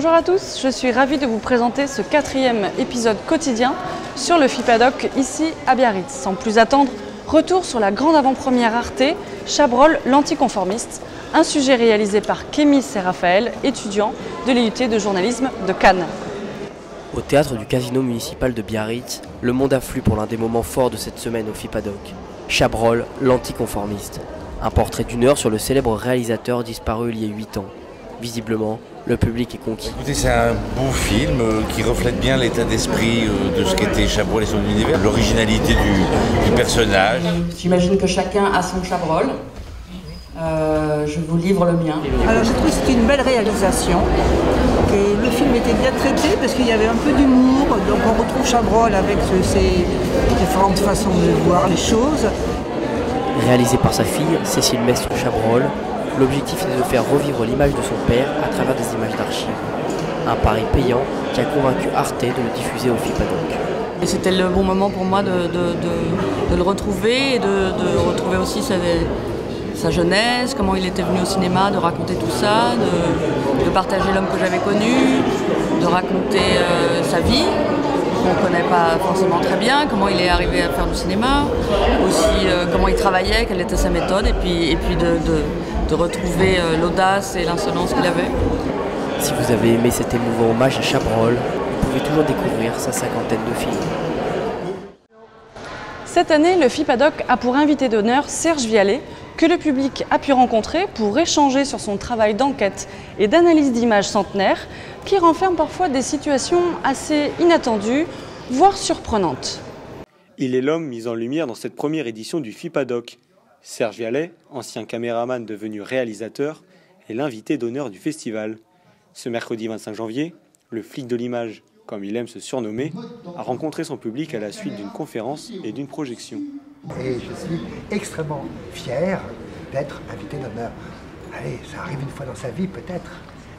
Bonjour à tous, je suis ravie de vous présenter ce 4e épisode quotidien sur le FIPADOC ici à Biarritz. Sans plus attendre, retour sur la grande avant-première Arte, Chabrol l'anticonformiste, un sujet réalisé par Kémis et Raphaël, étudiants de l'IUT de journalisme de Cannes. Au théâtre du Casino municipal de Biarritz, le monde afflue pour l'un des moments forts de cette semaine au FIPADOC. Chabrol l'anticonformiste, un portrait d'1 heure sur le célèbre réalisateur disparu il y a 8 ans. Visiblement, le public est conquis. Écoutez, c'est un beau film qui reflète bien l'état d'esprit de ce qu'était Chabrol et son univers, l'originalité du personnage. J'imagine que chacun a son Chabrol. Je vous livre le mien. Alors je trouve que c'était une belle réalisation, que le film était bien traité parce qu'il y avait un peu d'humour, donc on retrouve Chabrol avec ses différentes façons de voir les choses. Réalisé par sa fille, Cécile Mestre-Chabrol, l'objectif est de faire revivre l'image de son père à travers des images d'archives. Un pari payant qui a convaincu Arte de le diffuser au FIPADOC. Et c'était le bon moment pour moi de le retrouver et de retrouver aussi sa jeunesse, comment il était venu au cinéma, de raconter tout ça, de partager l'homme que j'avais connu, de raconter sa vie, qu'on ne connaît pas forcément très bien, comment il est arrivé à faire du cinéma, aussi comment il travaillait, quelle était sa méthode, et puis de retrouver l'audace et l'insolence qu'il avait. Si vous avez aimé cet émouvant hommage à Chabrol, vous pouvez toujours découvrir sa 50aine de films. Cette année, le FIPADOC a pour invité d'honneur Serge Vialet, que le public a pu rencontrer pour échanger sur son travail d'enquête et d'analyse d'images centenaires qui renferment parfois des situations assez inattendues, voire surprenantes. Il est l'homme mis en lumière dans cette première édition du FIPADOC. Serge Vialet, ancien caméraman devenu réalisateur, est l'invité d'honneur du festival. Ce mercredi 25 janvier, le flic de l'image, comme il aime se surnommer, a rencontré son public à la suite d'une conférence et d'une projection. Et je suis extrêmement fier d'être invité d'honneur. Allez, ça arrive une fois dans sa vie peut-être.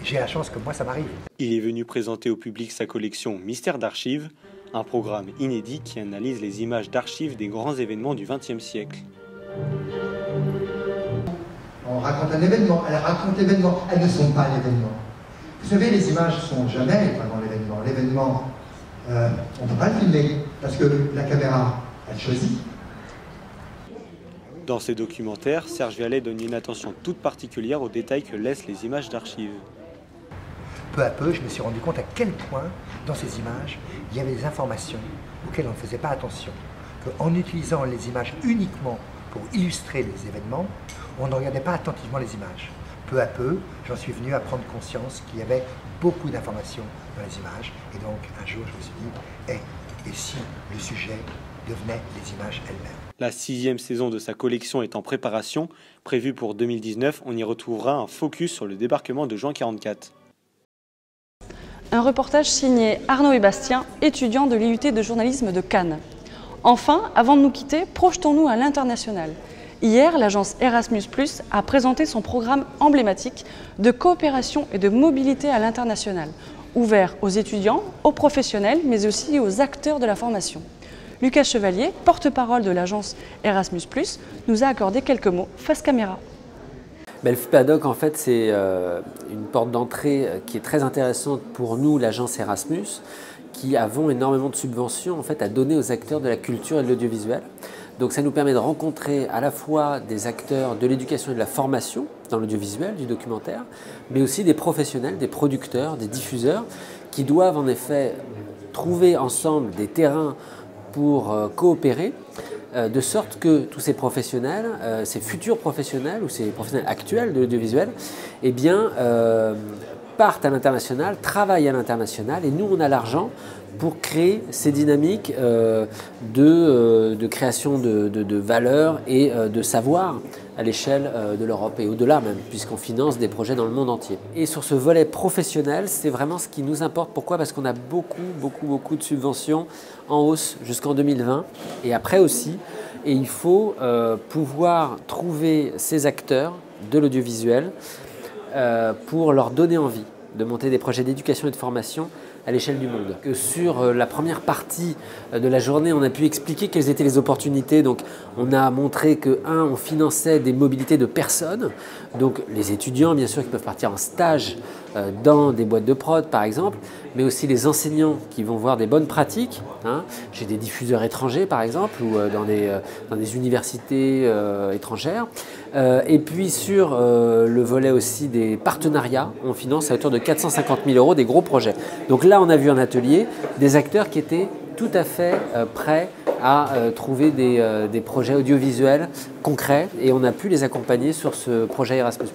J'ai la chance que moi ça m'arrive. Il est venu présenter au public sa collection Mystères d'archives, un programme inédit qui analyse les images d'archives des grands événements du XXe siècle. On raconte un événement, elle raconte l'événement, elles ne sont pas l'événement. Vous savez, les images ne sont jamais vraiment l'événement. L'événement, on ne peut pas le filmer parce que la caméra, elle choisit. Dans ses documentaires, Serge Vialet donne une attention toute particulière aux détails que laissent les images d'archives. Peu à peu, je me suis rendu compte à quel point, dans ces images, il y avait des informations auxquelles on ne faisait pas attention. Qu'en utilisant les images uniquement pour illustrer les événements, on ne regardait pas attentivement les images. Peu à peu, j'en suis venu à prendre conscience qu'il y avait beaucoup d'informations dans les images. Et donc, un jour, je me suis dit, et si le sujet devenait les images elles-mêmes? La 6e saison de sa collection est en préparation. Prévue pour 2019, on y retrouvera un focus sur le débarquement de Juin 44. Un reportage signé Arnaud et Bastien, étudiants de l'IUT de journalisme de Cannes. Enfin, avant de nous quitter, projetons-nous à l'international. Hier, l'agence Erasmus+ a présenté son programme emblématique de coopération et de mobilité à l'international, ouvert aux étudiants, aux professionnels, mais aussi aux acteurs de la formation. Lucas Chevalier, porte-parole de l'agence Erasmus+, nous a accordé quelques mots face caméra. Le FIPADOC, en fait, c'est une porte d'entrée qui est très intéressante pour nous, l'agence Erasmus, qui avons énormément de subventions en fait, à donner aux acteurs de la culture et de l'audiovisuel. Donc ça nous permet de rencontrer à la fois des acteurs de l'éducation et de la formation dans l'audiovisuel, du documentaire, mais aussi des professionnels, des producteurs, des diffuseurs, qui doivent en effet trouver ensemble des terrains pour coopérer, de sorte que tous ces professionnels, ces futurs professionnels ou ces professionnels actuels de l'audiovisuel, eh bien, partent à l'international, travaillent à l'international, et nous on a l'argent pour créer ces dynamiques de création de valeur et de savoir à l'échelle de l'Europe et au-delà même, puisqu'on finance des projets dans le monde entier. Et sur ce volet professionnel, c'est vraiment ce qui nous importe. Pourquoi? Parce qu'on a beaucoup de subventions en hausse jusqu'en 2020 et après aussi. Et il faut pouvoir trouver ces acteurs de l'audiovisuel pour leur donner envie de monter des projets d'éducation et de formation à l'échelle du monde. Que sur la première partie de la journée, on a pu expliquer quelles étaient les opportunités. Donc, on a montré que, on finançait des mobilités de personnes, donc les étudiants, bien sûr, qui peuvent partir en stage dans des boîtes de prod par exemple, mais aussi les enseignants qui vont voir des bonnes pratiques, hein, chez des diffuseurs étrangers par exemple, ou dans des universités étrangères. Et puis sur le volet aussi des partenariats, on finance à hauteur de 450 000 € des gros projets. Donc là on a vu un atelier, des acteurs qui étaient tout à fait prêts à trouver des projets audiovisuels concrets et on a pu les accompagner sur ce projet Erasmus+.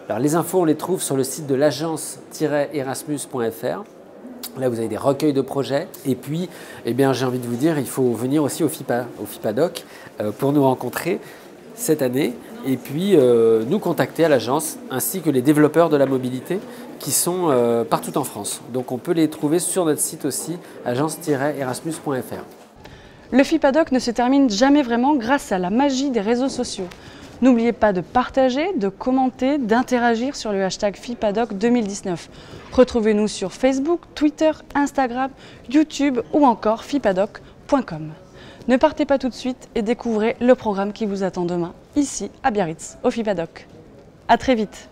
Alors les infos on les trouve sur le site de l'agence-erasmus.fr. Là vous avez des recueils de projets et puis eh bien, j'ai envie de vous dire il faut venir aussi au FIPADOC pour nous rencontrer cette année et puis nous contacter à l'agence ainsi que les développeurs de la mobilité qui sont partout en France. Donc on peut les trouver sur notre site aussi, agence-erasmus.fr. Le FIPADOC ne se termine jamais vraiment grâce à la magie des réseaux sociaux. N'oubliez pas de partager, de commenter, d'interagir sur le hashtag FIPADOC 2019. Retrouvez-nous sur Facebook, Twitter, Instagram, YouTube ou encore fipadoc.com. Ne partez pas tout de suite et découvrez le programme qui vous attend demain, ici à Biarritz, au FIPADOC. À très vite.